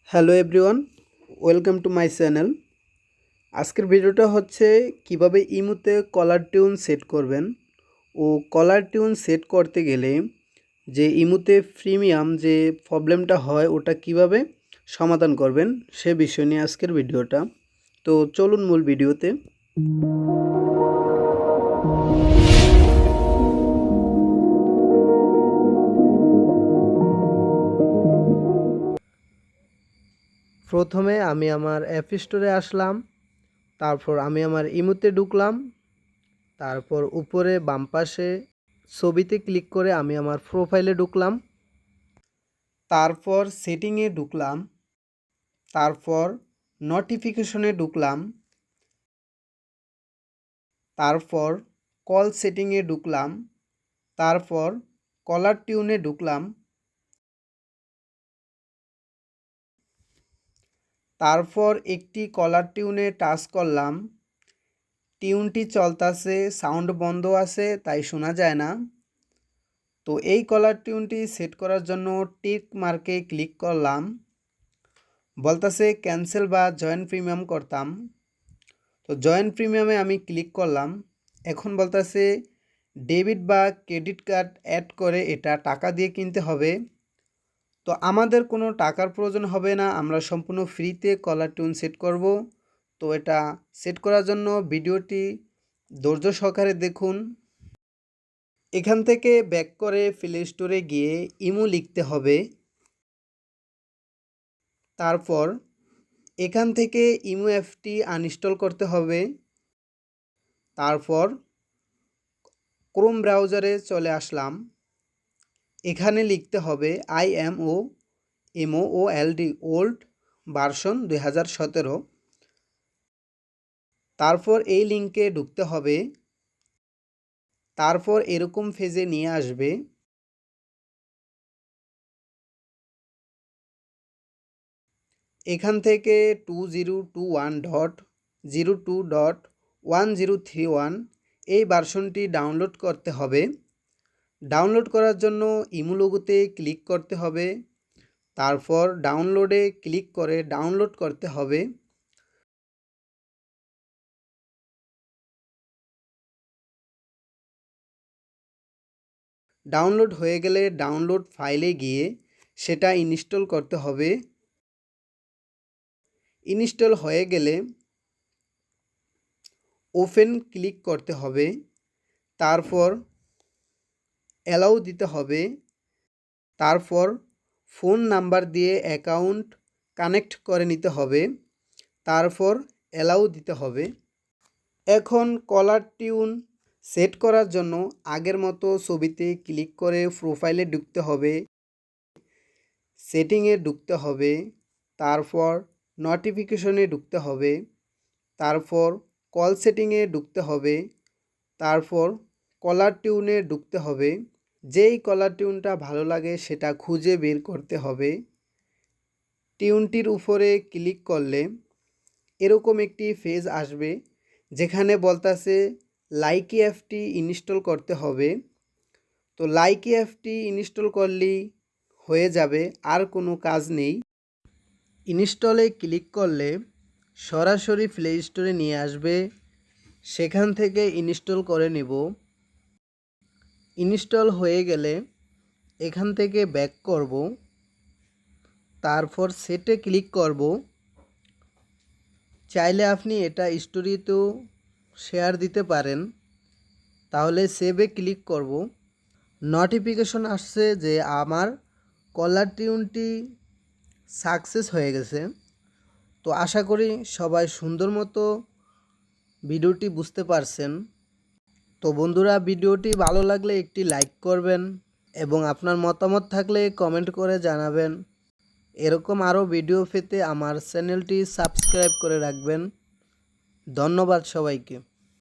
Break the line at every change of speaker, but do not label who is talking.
Hello everyone, welcome to my channel. আজকের ভিডিওটা হচ্ছে কিভাবে ইমোতে কলার টিউন সেট করবেন ও কলার টিউন সেট করতে গেলে যে ইমোতে প্রিমিয়াম যে প্রবলেমটা হয় ওটা কিভাবে সমাধান করবেন সে বিষয় নিয়ে আজকের ভিডিওটা। তো চলুন মূল ভিডিওতে। প্রথমে আমি আমার অ্যাপ স্টোরে আসলাম, তারপর আমি আমার ইমোতে ঢুকলাম, তারপর উপরে বাম পাশে ছবিতে ক্লিক করে আমি আমার প্রোফাইলে ঢুকলাম, তারপর সেটিংয়ে ঢুকলাম, তারপর নোটিফিকেশনে ঢুকলাম, তারপর কল সেটিংয়ে ঢুকলাম, তারপর কলার টিউনে ঢুকলাম, তারপর একটি কলার টিউনে টাচ করলাম। টিউনটি চলতেছে, সাউন্ড বন্ধ আছে তাই শোনা যায় না। তো এই কলার টিউনটি সেট করার জন্য টিক মার্কে ক্লিক করলাম, বলতেছে ক্যান্সেল বা জয়েন প্রিমিয়াম করতাম। তো জয়েন প্রিমিয়ামে আমি ক্লিক করলাম। এখন বলতেছে ডেবিট বা ক্রেডিট কার্ড অ্যাড করে এটা টাকা দিয়ে কিনতে হবে। তো আমাদের কোনো টাকার প্রয়োজন হবে না, আমরা সম্পূর্ণ ফ্রিতে কলার টিউন সেট করব। তো এটা সেট করার জন্য ভিডিওটি ধৈর্য সহকারে দেখুন। এখান থেকে ব্যাক করে প্লে স্টোরে গিয়ে ইমো লিখতে হবে। তারপর এখান থেকে ইমো অ্যাপটি আনইনস্টল করতে হবে। তারপর ক্রোম ব্রাউজারে চলে আসলাম। এখানে লিখতে হবে IMOLD ওল্ড ভার্সন 2017। তারপর এই লিঙ্কে ঢুকতে হবে। তারপর এরকম পেজে নিয়ে আসবে। এখান থেকে 2021.02.1031 এই ভার্সনটি ডাউনলোড করতে হবে। ডাউনলোড করার জন্য ইমো লোগোতে ক্লিক করতে হবে, তারপর ডাউনলোডে ক্লিক করে ডাউনলোড করতে হবে। ডাউনলোড হয়ে গেলে ডাউনলোড ফাইলে গিয়ে সেটা ইনস্টল করতে হবে। ইনস্টল হয়ে গেলে ওপেন ক্লিক করতে হবে, তারপর অ্যালাউ দিতে হবে, তারপর ফোন নাম্বার দিয়ে অ্যাকাউন্ট কানেক্ট করে নিতে হবে, তারপর অ্যালাউ দিতে হবে। এখন কলার টিউন সেট করার জন্য আগের মতো ছবিতে ক্লিক করে প্রোফাইলে ঢুকতে হবে, সেটিংয়ে ঢুকতে হবে, তারপর নোটিফিকেশনে ঢুকতে হবে, তারপর কল সেটিংয়ে ঢুকতে হবে, তারপর কলার টিউনে ঢুকতে হবে। যেই কলার টিউনটা ভালো লাগে সেটা খুঁজে বের করতে হবে। টিউনটির উপরে ক্লিক করলে এরকম একটি পেজ আসবে যেখানে বলতাছে লাইকি অ্যাপটি ইনস্টল করতে হবে। তো লাইকি অ্যাপটি ইনস্টল করলেই হয়ে যাবে, আর কোনো কাজ নেই। ইনস্টলে ক্লিক করলে সরাসরি প্লে স্টোরে নিয়ে আসবে, সেখান থেকে ইনস্টল করে নেব। ইনস্টল হয়ে গেলে এখান থেকে ব্যাক করব, তারপর সেটে ক্লিক করব। চাইলে আপনি এটা স্টোরিতেও শেয়ার দিতে পারেন। তাহলে সেভে ক্লিক করব। নোটিফিকেশন আসছে যে আমার কলার টিউনটি সাকসেস হয়ে গেছে। তো আশা করি সবাই সুন্দর মতো ভিডিওটি বুঝতে পারছেন। তো বন্ধুরা, ভিডিওটি ভালো লাগলে একটি লাইক করবেন এবং আপনার মতামত থাকলে কমেন্ট করে জানাবেন। এরকম আরও ভিডিও পেতে আমার চ্যানেলটি সাবস্ক্রাইব করে রাখবেন। ধন্যবাদ সবাইকে।